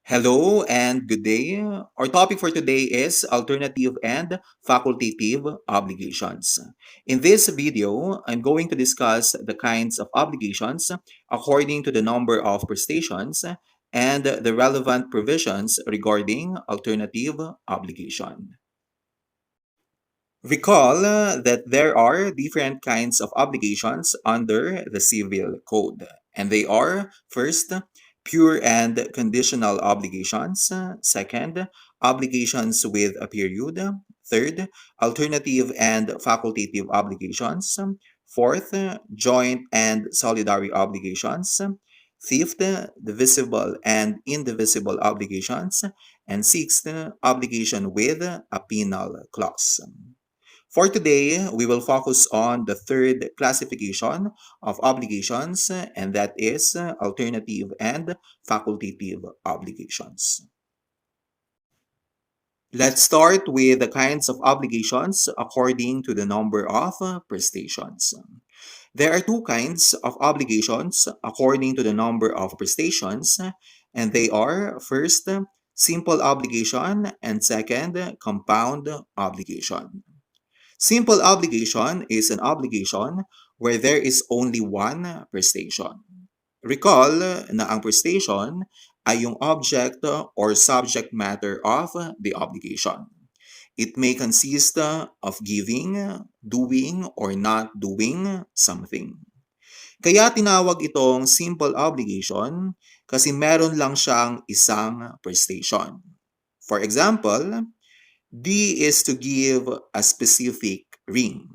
Hello and good day. Our topic for today is alternative and facultative obligations. In this video, I'm going to discuss the kinds of obligations according to the number of prestations and the relevant provisions regarding alternative obligation. Recall that there are different kinds of obligations under the Civil Code, and they are first, pure and conditional obligations, second, obligations with a period, third, alternative and facultative obligations, fourth, joint and solidary obligations, fifth, divisible and indivisible obligations, and sixth, obligation with a penal clause. For today, we will focus on the third classification of obligations, and that is alternative and facultative obligations. Let's start with the kinds of obligations according to the number of prestations. There are two kinds of obligations according to the number of prestations, and they are first, simple obligation, and second, compound obligation. Simple obligation is an obligation where there is only one prestation. Recall na ang prestation ay yung object or subject matter of the obligation. It may consist of giving, doing, or not doing something. Kaya tinawag itong simple obligation kasi meron lang siyang isang prestation. For example, D is to give a specific ring.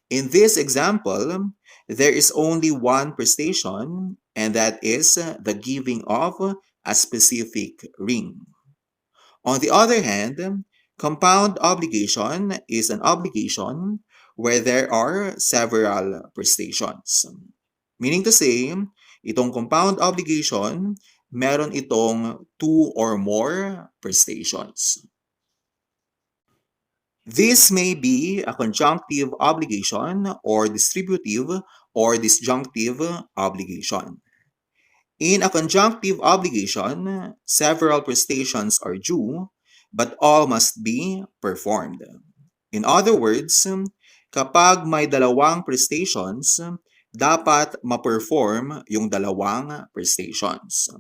In this example, there is only one prestation, and that is the giving of a specific ring. On the other hand, compound obligation is an obligation where there are several prestations. Meaning to say, itong compound obligation, meron itong two or more prestations. This may be a conjunctive obligation or distributive or disjunctive obligation. In a conjunctive obligation, several prestations are due, but all must be performed. In other words, kapag may dalawang prestations, dapat ma-perform yung dalawang prestations.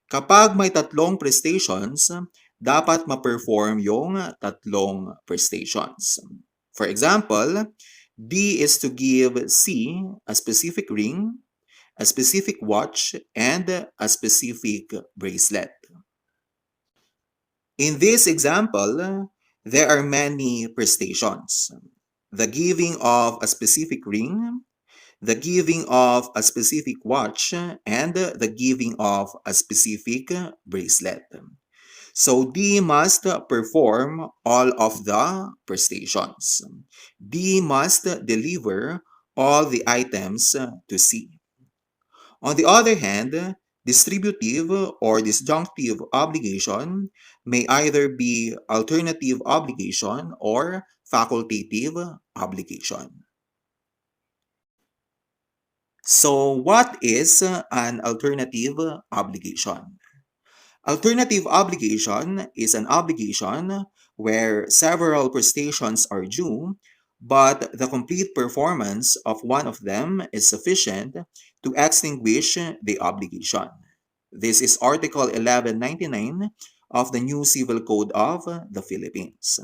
Kapag may tatlong prestations, dapat ma-perform yung tatlong prestations. For example, D is to give C a specific ring, a specific watch, and a specific bracelet. In this example, there are many prestations. The giving of a specific ring, the giving of a specific watch, and the giving of a specific bracelet. So D must perform all of the prestations. D must deliver all the items to C. On the other hand, distributive or disjunctive obligation may either be alternative obligation or facultative obligation. So what is an alternative obligation? Alternative obligation is an obligation where several prestations are due, but the complete performance of one of them is sufficient to extinguish the obligation. This is Article 1199 of the New Civil Code of the Philippines.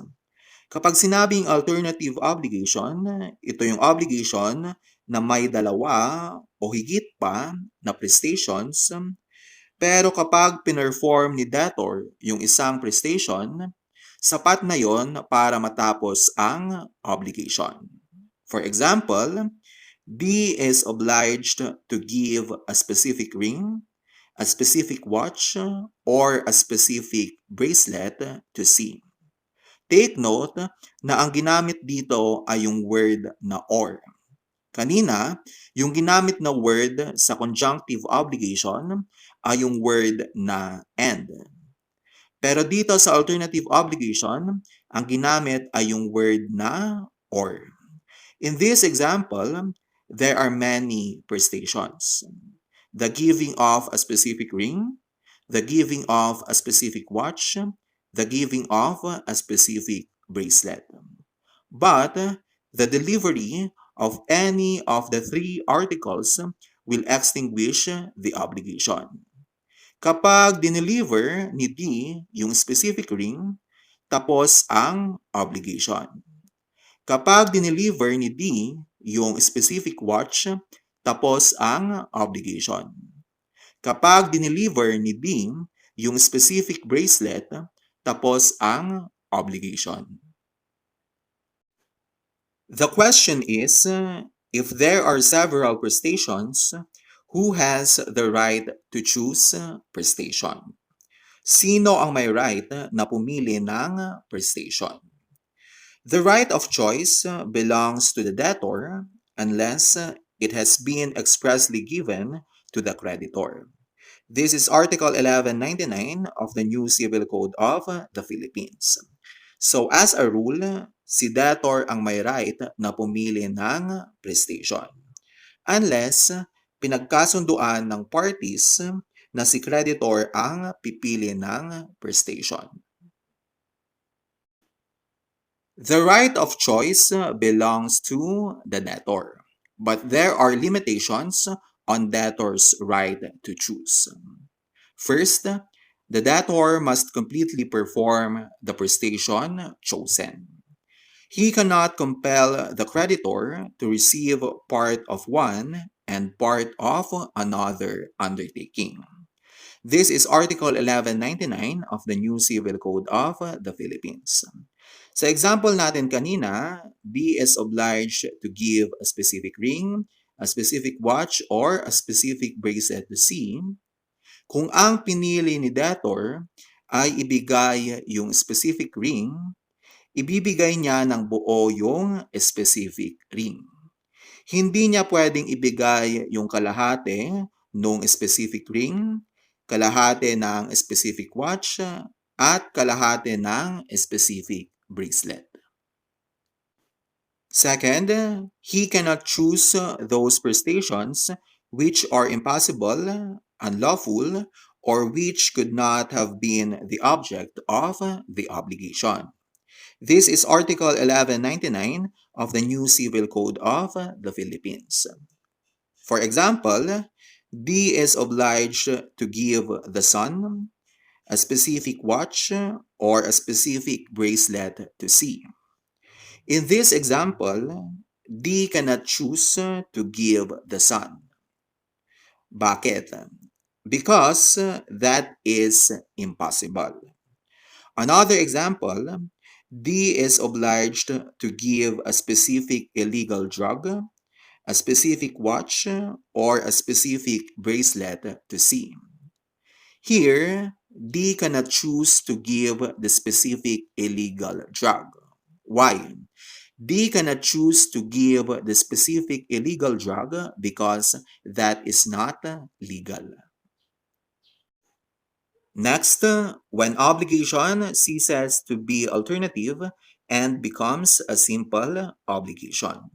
Kapag sinabing alternative obligation, ito yung obligation na may dalawa o higit pa na prestations. Pero kapag pinerform ni debtor yung isang prestation, sapat na yon para matapos ang obligation. For example, D is obliged to give a specific ring, a specific watch, or a specific bracelet to C. Take note na ang ginamit dito ay yung word na or. Kanina, yung ginamit na word sa conjunctive obligation ay yung word na and. Pero dito sa alternative obligation, ang ginamit ay yung word na or. In this example, there are many prestations. The giving of a specific ring, the giving of a specific watch, the giving of a specific bracelet. But the delivery of any of the three articles will extinguish the obligation. Kapag dineliver ni D yung specific ring, tapos ang obligation. Kapag dineliver ni D yung specific watch, tapos ang obligation. Kapag dineliver ni D yung specific bracelet, tapos ang obligation. The question is, if there are several prestations, who has the right to choose prestation? Sino ang may right na pumili ng prestation? The right of choice belongs to the debtor unless it has been expressly given to the creditor. This is Article 1199 of the New Civil Code of the Philippines. So as a rule, si debtor ang may right na pumili ng prestation. Unless pinagkasunduan ng parties na si creditor ang pipili ng prestation. The right of choice belongs to the debtor, but there are limitations on debtor's right to choose. First, the debtor must completely perform the prestation chosen. He cannot compel the creditor to receive part of one and part of another undertaking. This is Article 1199 of the New Civil Code of the Philippines. Sa example natin kanina, B is obliged to give a specific ring, a specific watch, or a specific bracelet to C. Kung ang pinili ni debtor ay ibigay yung specific ring, ibibigay niya ng buo yung specific ring. Hindi niya pwedeng ibigay yung kalahati ng specific ring, kalahati ng specific watch, at kalahati ng specific bracelet. Second, he cannot choose those prestations which are impossible, unlawful, or which could not have been the object of the obligation. This is Article 1199 of the New Civil Code of the Philippines. For example, D is obliged to give the son a specific watch or a specific bracelet to C. In this example, D cannot choose to give the son. Bakit? Because that is impossible. Another example, D is obliged to give a specific illegal drug, a specific watch, or a specific bracelet to C. Here, D cannot choose to give the specific illegal drug. Why? D cannot choose to give the specific illegal drug because that is not legal. Next, when obligation ceases to be alternative and becomes a simple obligation.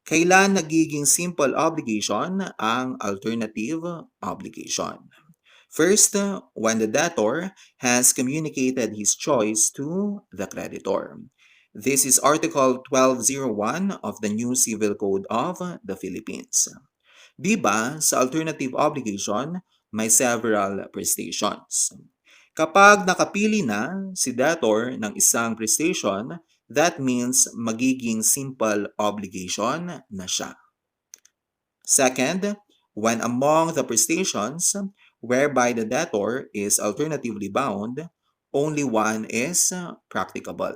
Kailan nagiging simple obligation ang alternative obligation? First, when the debtor has communicated his choice to the creditor. This is Article 1201 of the New Civil Code of the Philippines. Diba, sa alternative obligation, may several prestations. Kapag nakapili na si debtor ng isang prestation, that means magiging simple obligation na siya. Second, when among the prestations whereby the debtor is alternatively bound, only one is practicable.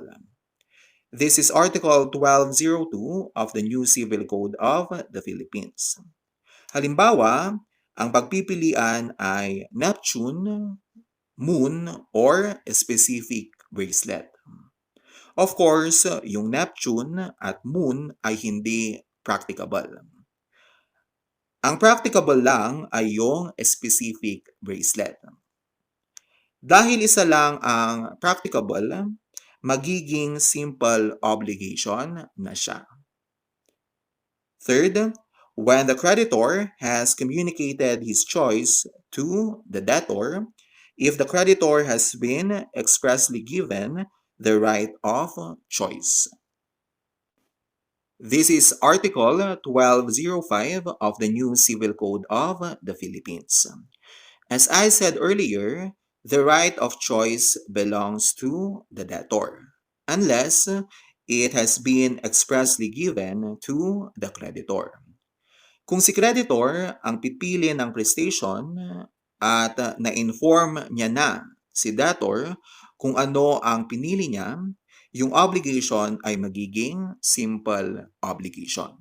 This is Article 1202 of the New Civil Code of the Philippines. Halimbawa, ang pagpipilian ay Neptune, Moon, or specific bracelet. Of course, yung Neptune at Moon ay hindi practicable. Ang practicable lang ay yung specific bracelet. Dahil isa lang ang practicable, magiging simple obligation na siya. Third, when the creditor has communicated his choice to the debtor, if the creditor has been expressly given the right of choice. This is Article 1205 of the new Civil Code of the Philippines. As I said earlier, the right of choice belongs to the debtor, unless it has been expressly given to the creditor. Kung si creditor ang pipili ng prestation at na-inform niya na si debtor kung ano ang pinili niya, yung obligation ay magiging simple obligation.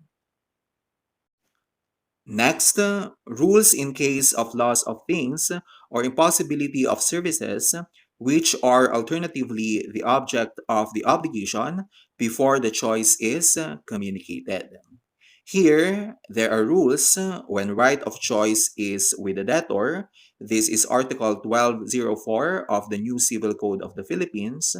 Next, rules in case of loss of things or impossibility of services which are alternatively the object of the obligation before the choice is communicated. Here, there are rules when right of choice is with the debtor. This is Article 1204 of the new Civil Code of the Philippines.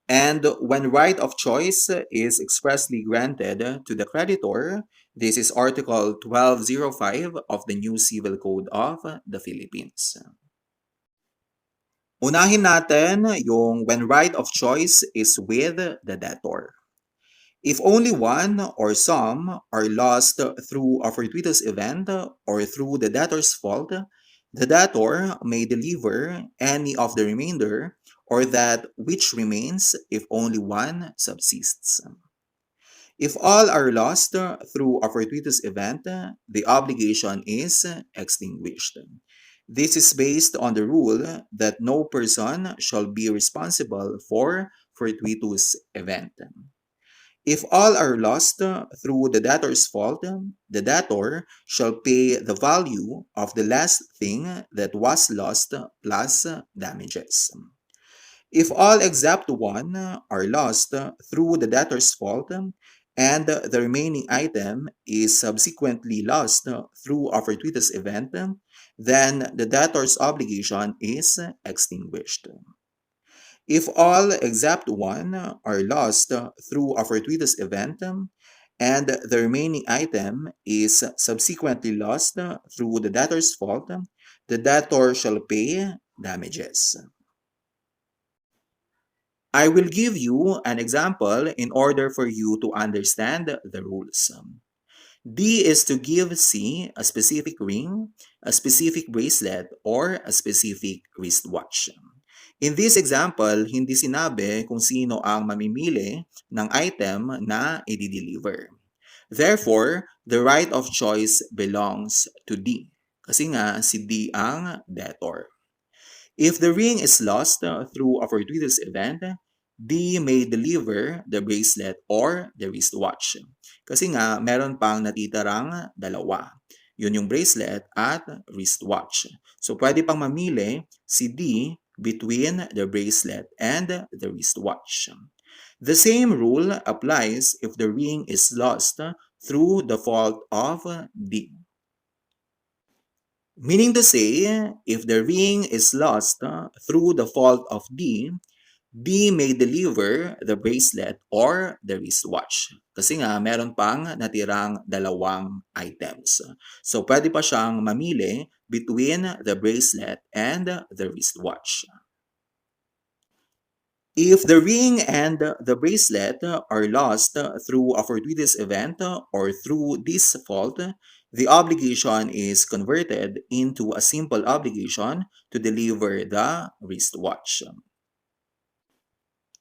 And when right of choice is expressly granted to the creditor, this is Article 1205 of the new Civil Code of the Philippines. Unahin natin yung when right of choice is with the debtor. If only one or some are lost through a fortuitous event or through the debtor's fault, the debtor may deliver any of the remainder or that which remains if only one subsists. If all are lost through a fortuitous event, the obligation is extinguished. This is based on the rule that no person shall be responsible for fortuitous event. If all are lost through the debtor's fault, the debtor shall pay the value of the last thing that was lost plus damages. If all except one are lost through the debtor's fault, and the remaining item is subsequently lost through a fortuitous event, then the debtor's obligation is extinguished. If all except one are lost through a fortuitous event, and the remaining item is subsequently lost through the debtor's fault, the debtor shall pay damages. I will give you an example in order for you to understand the rules. D is to give C a specific ring, a specific bracelet, or a specific wristwatch. In this example, hindi sinabi kung sino ang mamimili ng item na i-deliver. Therefore, the right of choice belongs to D. Kasi nga, si D ang debtor. If the ring is lost through a fortuitous event, D may deliver the bracelet or the wristwatch. Kasi nga, meron pang natitirang dalawa. Yun yung bracelet at wristwatch. So, pwede pang mamili si D between the bracelet and the wristwatch. The same rule applies if the ring is lost through the fault of D. Meaning to say, if the ring is lost through the fault of D, D may deliver the bracelet or the wristwatch. Kasi nga, meron pang natirang dalawang items. So, pwede pa siyang mamili between the bracelet and the wristwatch. If the ring and the bracelet are lost through a fortuitous event or through this fault, the obligation is converted into a simple obligation to deliver the wristwatch.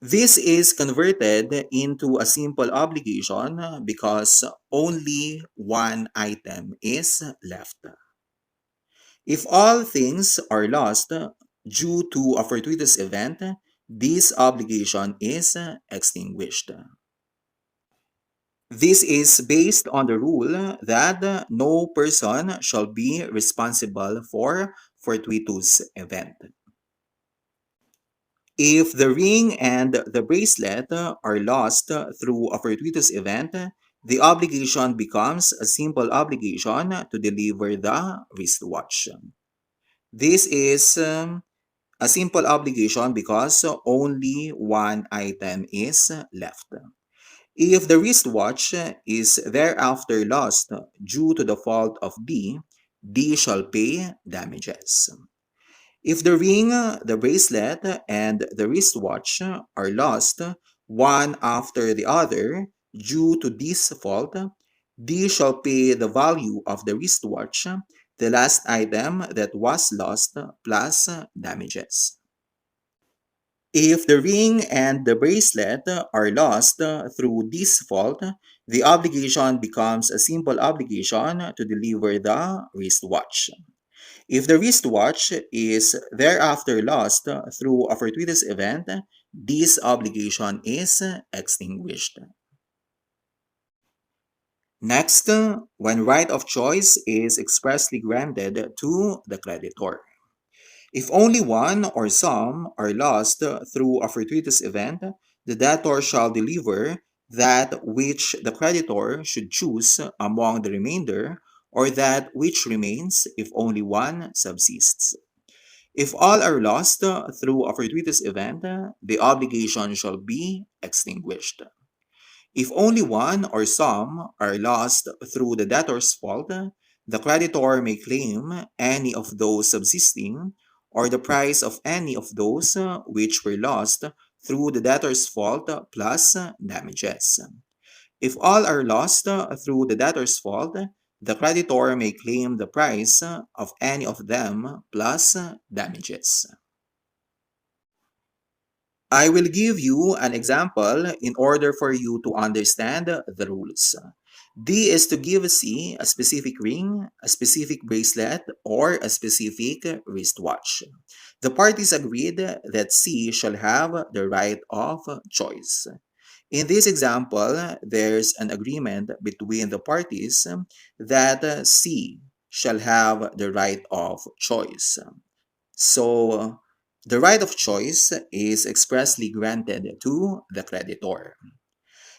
This is converted into a simple obligation because only one item is left. If all things are lost due to a fortuitous event, this obligation is extinguished. This is based on the rule that no person shall be responsible for fortuitous event. If the ring and the bracelet are lost through a fortuitous event, the obligation becomes a simple obligation to deliver the wristwatch. This is a simple obligation because only one item is left. If the wristwatch is thereafter lost due to the fault of D, D shall pay damages. If the ring, the bracelet, and the wristwatch are lost one after the other due to this fault, D shall pay the value of the wristwatch, the last item that was lost, plus damages. If the ring and the bracelet are lost through this fault, the obligation becomes a simple obligation to deliver the wristwatch. If the wristwatch is thereafter lost through a fortuitous event, this obligation is extinguished. Next, when right of choice is expressly granted to the creditor. If only one or some are lost through a fortuitous event, the debtor shall deliver that which the creditor should choose among the remainder, or that which remains if only one subsists. If all are lost through a fortuitous event, the obligation shall be extinguished. If only one or some are lost through the debtor's fault, the creditor may claim any of those subsisting, or the price of any of those which were lost through the debtor's fault plus damages. If all are lost through the debtor's fault, the creditor may claim the price of any of them plus damages. I will give you an example in order for you to understand the rules. D is to give C a specific ring, a specific bracelet, or a specific wristwatch. The parties agreed that C shall have the right of choice. In this example, there's an agreement between the parties that C shall have the right of choice. So, the right of choice is expressly granted to the creditor.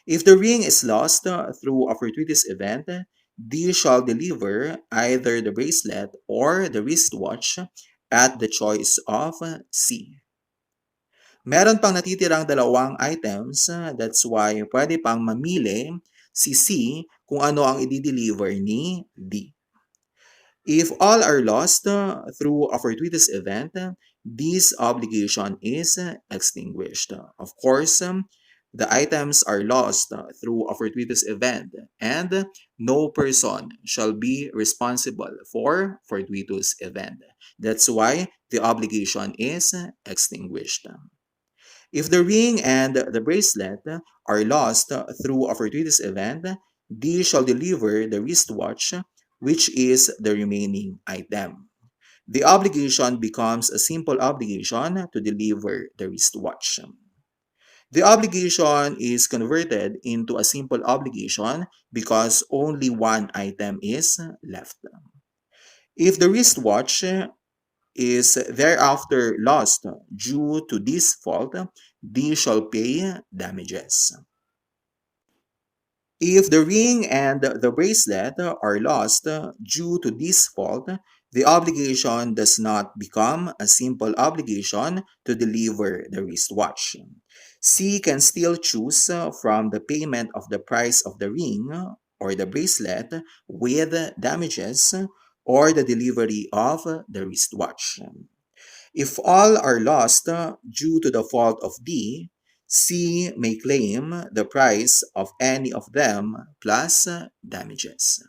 If the ring is lost through a fortuitous event, D shall deliver either the bracelet or the wristwatch at the choice of C. Meron pang natitirang dalawang items, that's why pwede pang mamili si C kung ano ang i-deliver ni D. If all are lost through a fortuitous event, this obligation is extinguished. Of course, the items are lost through a fortuitous event, and no person shall be responsible for fortuitous event. That's why the obligation is extinguished. If the ring and the bracelet are lost through a fortuitous event, D shall deliver the wristwatch, which is the remaining item. The obligation becomes a simple obligation to deliver the wristwatch. The obligation is converted into a simple obligation because only one item is left. If the wristwatch is thereafter lost due to this fault, D shall pay damages. If the ring and the bracelet are lost due to this fault, the obligation does not become a simple obligation to deliver the wristwatch. C can still choose from the payment of the price of the ring or the bracelet with damages or the delivery of the wristwatch. If all are lost due to the fault of D, C may claim the price of any of them plus damages.